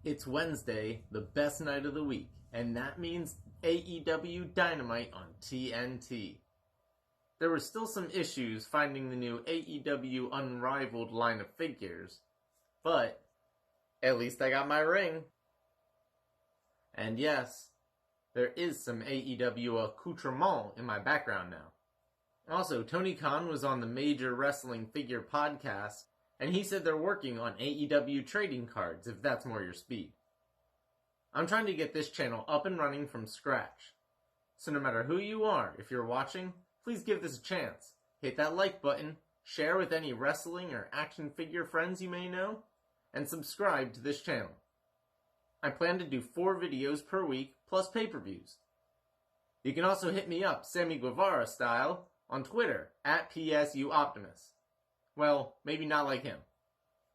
It's Wednesday, the best night of the week, and that means AEW Dynamite on TNT. There were still some issues finding the new AEW Unrivaled line of figures, but at least I got my ring. And yes, there is some AEW accoutrement in my background now. Also, Tony Khan was on the Major Wrestling Figure podcast, and he said they're working on AEW trading cards, if that's more your speed. I'm trying to get this channel up and running from scratch. So no matter who you are, if you're watching, please give this a chance. Hit that like button, share with any wrestling or action figure friends you may know, and subscribe to this channel. I plan to do 4 videos per week, plus pay-per-views. You can also hit me up, Sammy Guevara style, on Twitter, at PSUOptimus. Well, maybe not like him.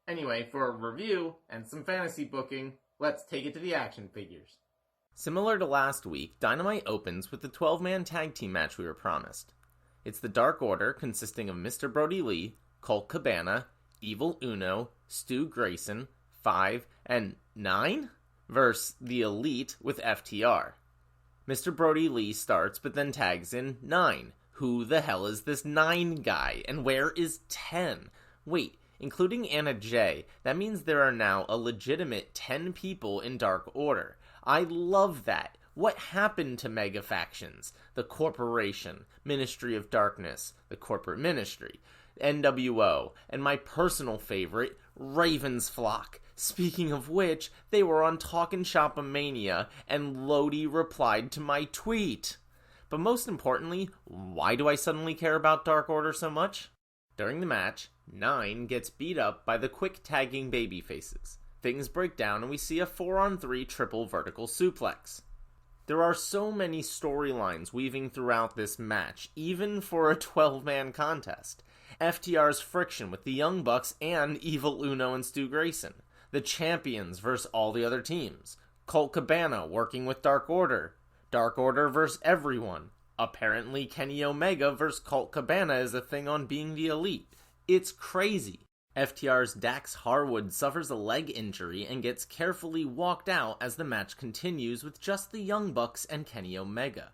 Anyway, for a review and some fantasy booking, let's take it to the action figures. Similar to last week, Dynamite opens with the 12-man tag team match we were promised. It's the Dark Order, consisting of Mr. Brody Lee, Colt Cabana, Evil Uno, Stu Grayson, 5, and 9? Versus the Elite with FTR. Mr. Brody Lee starts, but then tags in 9. Who the hell is this 9 guy, and where is 10? Wait, including Anna Jay, that means there are now a legitimate 10 people in Dark Order. I love that. What happened to mega factions? The Corporation, Ministry of Darkness, the Corporate Ministry, NWO, and my personal favorite, Raven's Flock. Speaking of which, they were on Talkin' Shop-A-Mania, and Lodi replied to my tweet. But most importantly, why do I suddenly care about Dark Order so much? During the match, 9 gets beat up by the quick tagging babyfaces. Things break down and we see a 4-on-3 triple vertical suplex. There are so many storylines weaving throughout this match, even for a 12-man contest. FTR's friction with the Young Bucks and Evil Uno and Stu Grayson. The champions versus all the other teams. Colt Cabana working with Dark Order. Dark Order versus everyone. Apparently Kenny Omega versus Colt Cabana is a thing on Being the Elite. It's crazy. FTR's Dax Harwood suffers a leg injury and gets carefully walked out as the match continues with just the Young Bucks and Kenny Omega.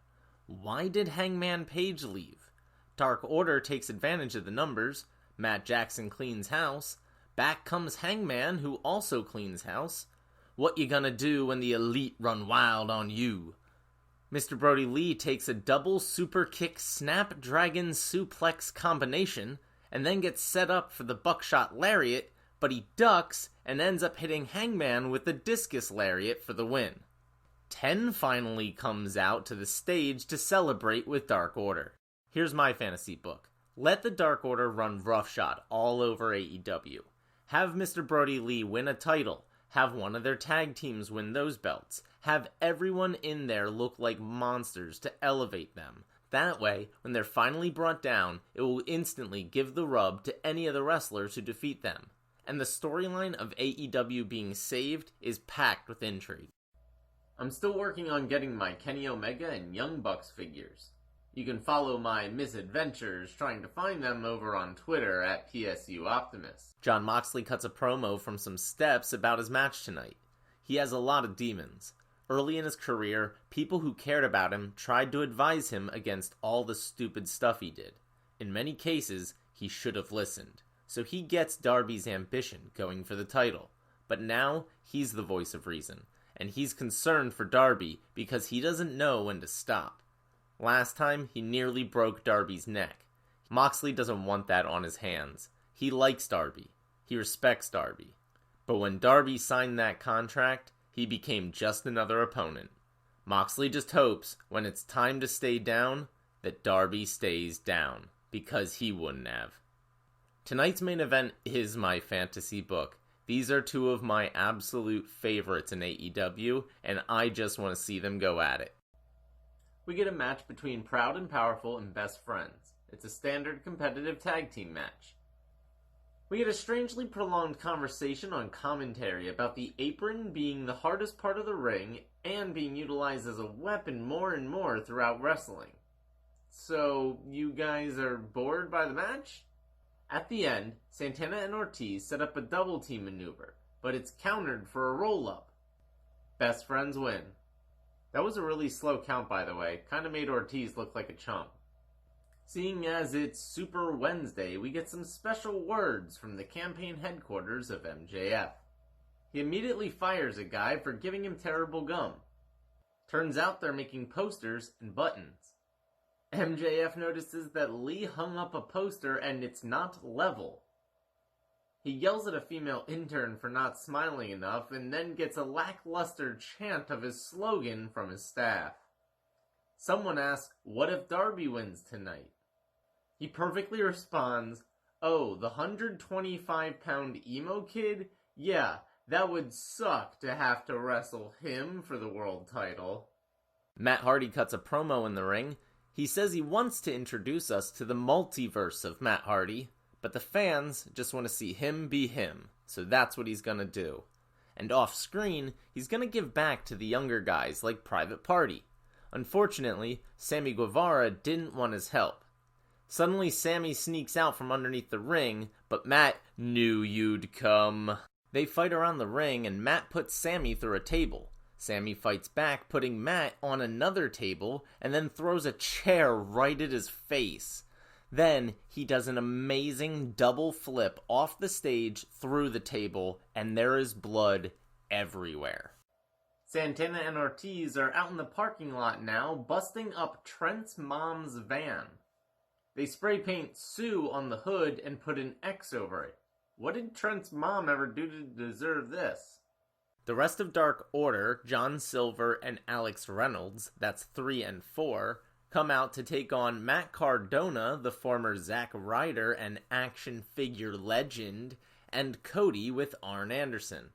Why did Hangman Page leave? Dark Order takes advantage of the numbers. Matt Jackson cleans house. Back comes Hangman, who also cleans house. What you gonna do when the Elite run wild on you? Mr. Brody Lee takes a double super kick snapdragon suplex combination and then gets set up for the buckshot lariat, but he ducks and ends up hitting Hangman with the discus lariat for the win. 10 finally comes out to the stage to celebrate with Dark Order. Here's my fantasy book. Let the Dark Order run roughshod all over AEW. Have Mr. Brody Lee win a title. Have one of their tag teams win those belts. Have everyone in there look like monsters to elevate them. That way, when they're finally brought down, it will instantly give the rub to any of the wrestlers who defeat them. And the storyline of AEW being saved is packed with intrigue. I'm still working on getting my Kenny Omega and Young Bucks figures. You can follow my misadventures trying to find them over on Twitter at PSUOptimus. Jon Moxley cuts a promo from some steps about his match tonight. He has a lot of demons. Early in his career, people who cared about him tried to advise him against all the stupid stuff he did. In many cases, he should have listened. So he gets Darby's ambition going for the title. But now, he's the voice of reason. And he's concerned for Darby because he doesn't know when to stop. Last time, he nearly broke Darby's neck. Moxley doesn't want that on his hands. He likes Darby. He respects Darby. But when Darby signed that contract, he became just another opponent. Moxley just hopes, when it's time to stay down, that Darby stays down, because he wouldn't have. Tonight's main event is my fantasy book. These are 2 of my absolute favorites in AEW, and I just want to see them go at it. We get a match between Proud and Powerful and Best Friends. It's a standard competitive tag team match. We get a strangely prolonged conversation on commentary about the apron being the hardest part of the ring and being utilized as a weapon more and more throughout wrestling. So, you guys are bored by the match? At the end, Santana and Ortiz set up a double team maneuver, but it's countered for a roll-up. Best friends win. That was a really slow count, by the way. Kinda made Ortiz look like a chump. Seeing as it's Super Wednesday, we get some special words from the campaign headquarters of MJF. He immediately fires a guy for giving him terrible gum. Turns out they're making posters and buttons. MJF notices that Lee hung up a poster and it's not level. He yells at a female intern for not smiling enough and then gets a lackluster chant of his slogan from his staff. Someone asks, "What if Darby wins tonight?" He perfectly responds, "Oh, the 125-pound emo kid? Yeah, that would suck to have to wrestle him for the world title." Matt Hardy cuts a promo in the ring. He says he wants to introduce us to the multiverse of Matt Hardy, but the fans just want to see him be him, so that's what he's gonna do. And off screen, he's gonna give back to the younger guys like Private Party. Unfortunately, Sammy Guevara didn't want his help. Suddenly, Sammy sneaks out from underneath the ring, but Matt knew you'd come. They fight around the ring, and Matt puts Sammy through a table. Sammy fights back, putting Matt on another table, and then throws a chair right at his face. Then, he does an amazing double flip off the stage through the table, and there is blood everywhere. Santana and Ortiz are out in the parking lot now, busting up Trent's mom's van. They spray paint Sue on the hood and put an X over it. What did Trent's mom ever do to deserve this? The rest of Dark Order, John Silver and Alex Reynolds, that's 3 and 4, come out to take on Matt Cardona, the former Zack Ryder and action figure legend, and Cody with Arn Anderson.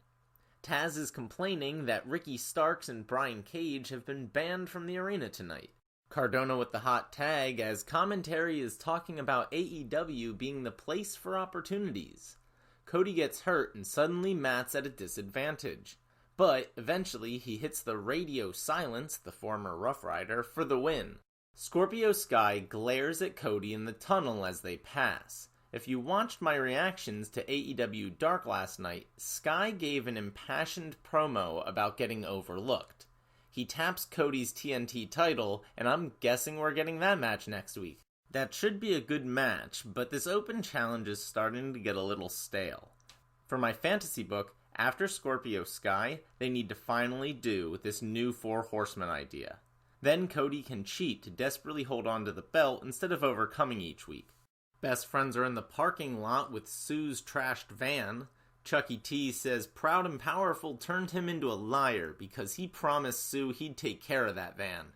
Taz is complaining that Ricky Starks and Brian Cage have been banned from the arena tonight. Cardona with the hot tag as commentary is talking about AEW being the place for opportunities. Cody gets hurt and suddenly Matt's at a disadvantage. But eventually he hits the radio silence, the former Rough Rider, for the win. Scorpio Sky glares at Cody in the tunnel as they pass. If you watched my reactions to AEW Dark last night, Sky gave an impassioned promo about getting overlooked. He taps Cody's TNT title, and I'm guessing we're getting that match next week. That should be a good match, but this open challenge is starting to get a little stale. For my fantasy book, after Scorpio Sky, they need to finally do this new 4 Horsemen idea. Then Cody can cheat to desperately hold on to the belt instead of overcoming each week. Best friends are in the parking lot with Sue's trashed van. Chucky T says Proud and Powerful turned him into a liar because he promised Sue he'd take care of that van.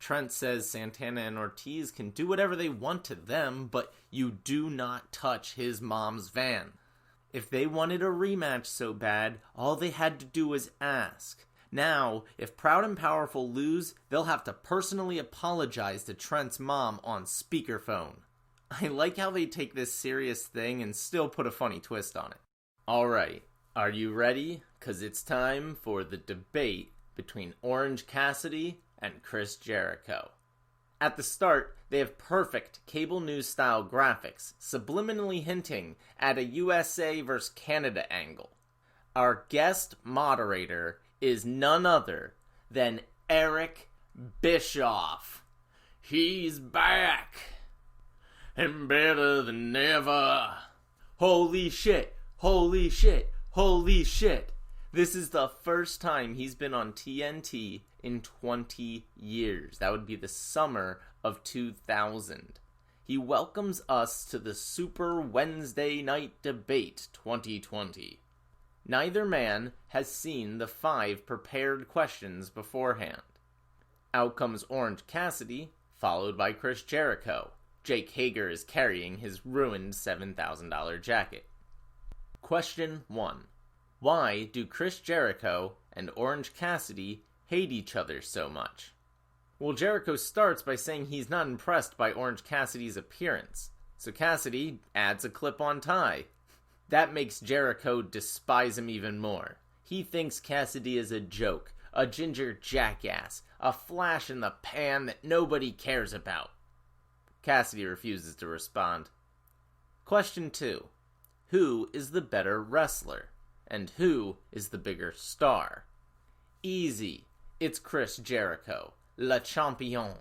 Trent says Santana and Ortiz can do whatever they want to them, but you do not touch his mom's van. If they wanted a rematch so bad, all they had to do was ask. Now, if Proud and Powerful lose, they'll have to personally apologize to Trent's mom on speakerphone. I like how they take this serious thing and still put a funny twist on it. Alright, are you ready? 'Cause it's time for the debate between Orange Cassidy and Chris Jericho. At the start, they have perfect cable news style graphics, subliminally hinting at a USA vs. Canada angle. Our guest moderator is none other than Eric Bischoff. He's back! And better than ever. Holy shit! Holy shit! Holy shit! This is the first time he's been on TNT in 20 years. That would be the summer of 2000. He welcomes us to the Super Wednesday Night Debate 2020. Neither man has seen the 5 prepared questions beforehand. Out comes Orange Cassidy, followed by Chris Jericho. Jake Hager is carrying his ruined $7,000 jacket. Question 1. Why do Chris Jericho and Orange Cassidy hate each other so much? Well, Jericho starts by saying he's not impressed by Orange Cassidy's appearance, so Cassidy adds a clip-on tie. That makes Jericho despise him even more. He thinks Cassidy is a joke, a ginger jackass, a flash in the pan that nobody cares about. Cassidy refuses to respond. Question 2. Who is the better wrestler? And who is the bigger star? Easy. It's Chris Jericho, Le Champion,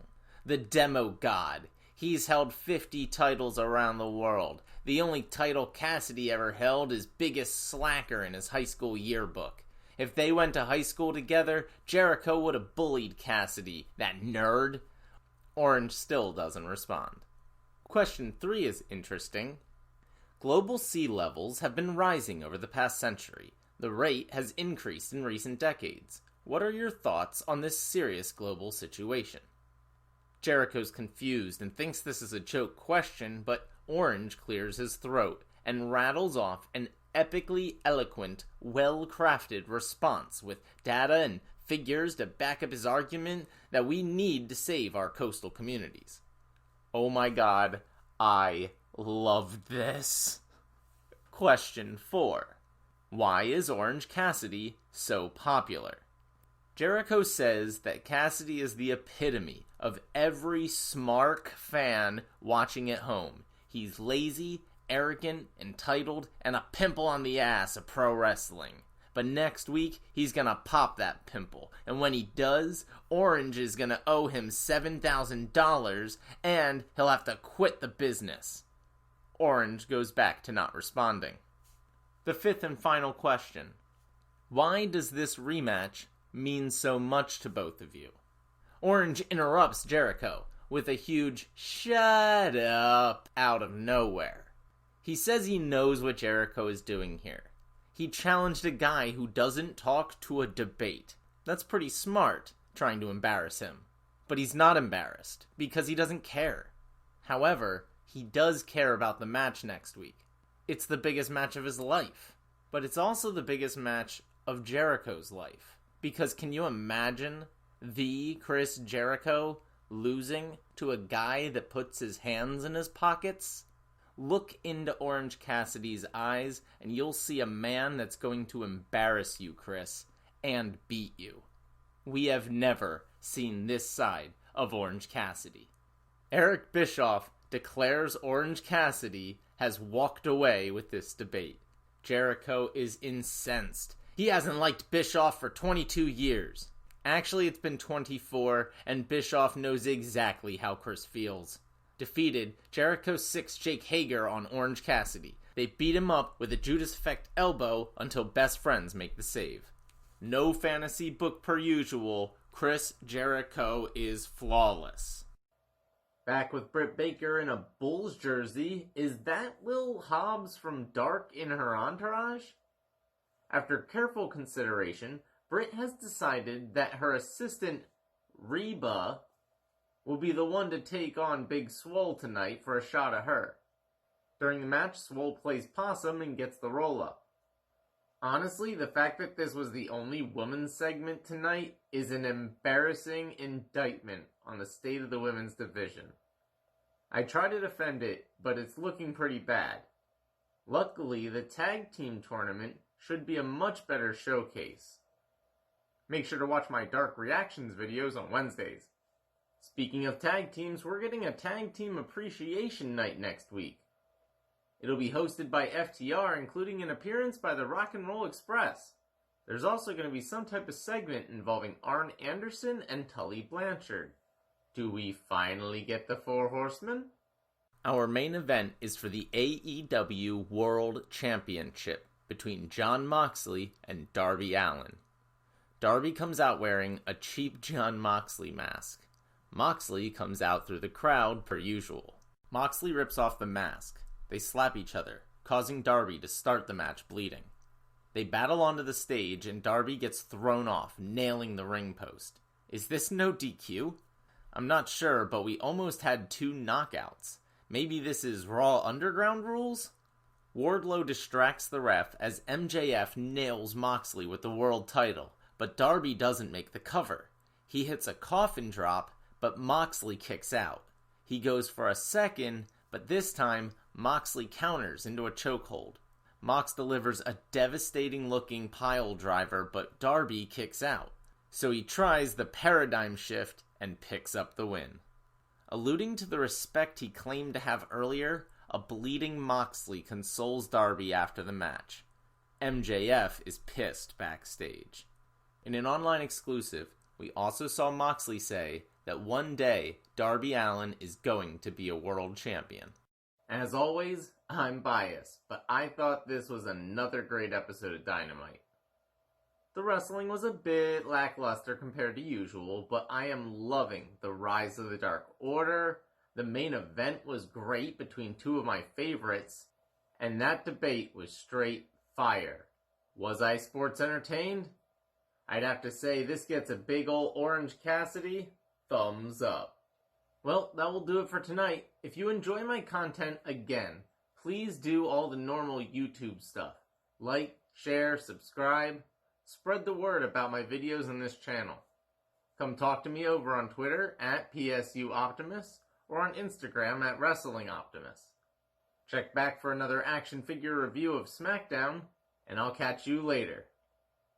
the Demo God. He's held 50 titles around the world. The only title Cassidy ever held is biggest slacker in his high school yearbook. If they went to high school together, Jericho would have bullied Cassidy, that nerd. Orange still doesn't respond. Question 3 is interesting. Global sea levels have been rising over the past century. The rate has increased in recent decades. What are your thoughts on this serious global situation? Jericho's confused and thinks this is a joke question, but Orange clears his throat and rattles off an epically eloquent, well-crafted response with data and figures to back up his argument that we need to save our coastal communities. Oh my god, I loved this. Question 4. Why is Orange Cassidy so popular? Jericho says that Cassidy is the epitome of every smart fan watching at home. He's lazy, arrogant, entitled, and a pimple on the ass of pro wrestling. But next week, he's gonna pop that pimple. And when he does, Orange is gonna owe him $7,000 and he'll have to quit the business. Orange goes back to not responding. The 5th and final question. Why does this rematch mean so much to both of you? Orange interrupts Jericho with a huge "shut up" out of nowhere. He says he knows what Jericho is doing here. He challenged a guy who doesn't talk to a debate. That's pretty smart, trying to embarrass him. But he's not embarrassed, because he doesn't care. However, he does care about the match next week. It's the biggest match of his life. But it's also the biggest match of Jericho's life. Because can you imagine the Chris Jericho losing to a guy that puts his hands in his pockets? Look into Orange Cassidy's eyes, and you'll see a man that's going to embarrass you, Chris, and beat you. We have never seen this side of Orange Cassidy. Eric Bischoff declares Orange Cassidy has walked away with this debate. Jericho is incensed. He hasn't liked Bischoff for 22 years. Actually, it's been 24, and Bischoff knows exactly how Chris feels. Defeated, Jericho sicks Jake Hager on Orange Cassidy. They beat him up with a Judas Effect elbow until best friends make the save. No fantasy book per usual, Chris Jericho is flawless. Back with Britt Baker in a Bulls jersey, is that Lil Hobbs from Dark in her entourage? After careful consideration, Britt has decided that her assistant, Reba, will be the one to take on Big Swole tonight for a shot at her. During the match, Swole plays possum and gets the roll-up. Honestly, the fact that this was the only women's segment tonight is an embarrassing indictment on the state of the women's division. I try to defend it, but it's looking pretty bad. Luckily, the tag team tournament should be a much better showcase. Make sure to watch my Dark Reactions videos on Wednesdays. Speaking of tag teams, we're getting a tag team appreciation night next week. It'll be hosted by FTR, including an appearance by the Rock and Roll Express. There's also going to be some type of segment involving Arn Anderson and Tully Blanchard. Do we finally get the Four Horsemen? Our main event is for the AEW World Championship between Jon Moxley and Darby Allin. Darby comes out wearing a cheap Jon Moxley mask. Moxley comes out through the crowd per usual. Moxley rips off the mask. They slap each other, causing Darby to start the match bleeding. They battle onto the stage and Darby gets thrown off, nailing the ring post. Is this no DQ? I'm not sure, but we almost had 2 knockouts. Maybe this is Raw Underground rules? Wardlow distracts the ref as MJF nails Moxley with the world title, but Darby doesn't make the cover. He hits a coffin drop, but Moxley kicks out. He goes for a second, but this time, Moxley counters into a chokehold. Mox delivers a devastating-looking pile driver, but Darby kicks out. So he tries the paradigm shift and picks up the win. Alluding to the respect he claimed to have earlier, a bleeding Moxley consoles Darby after the match. MJF is pissed backstage. In an online exclusive, we also saw Moxley say that one day Darby Allin is going to be a world champion. As always, I'm biased, but I thought this was another great episode of Dynamite. The wrestling was a bit lackluster compared to usual, but I am loving the Rise of the Dark Order. The main event was great between two of my favorites, and that debate was straight fire. Was I sports entertained? I'd have to say this gets a big ol' Orange Cassidy thumbs up. Well, that will do it for tonight. If you enjoy my content again, please do all the normal YouTube stuff. Like, share, subscribe. Spread the word about my videos on this channel. Come talk to me over on Twitter at PSUOptimus or on Instagram at WrestlingOptimus. Check back for another action figure review of SmackDown, and I'll catch you later.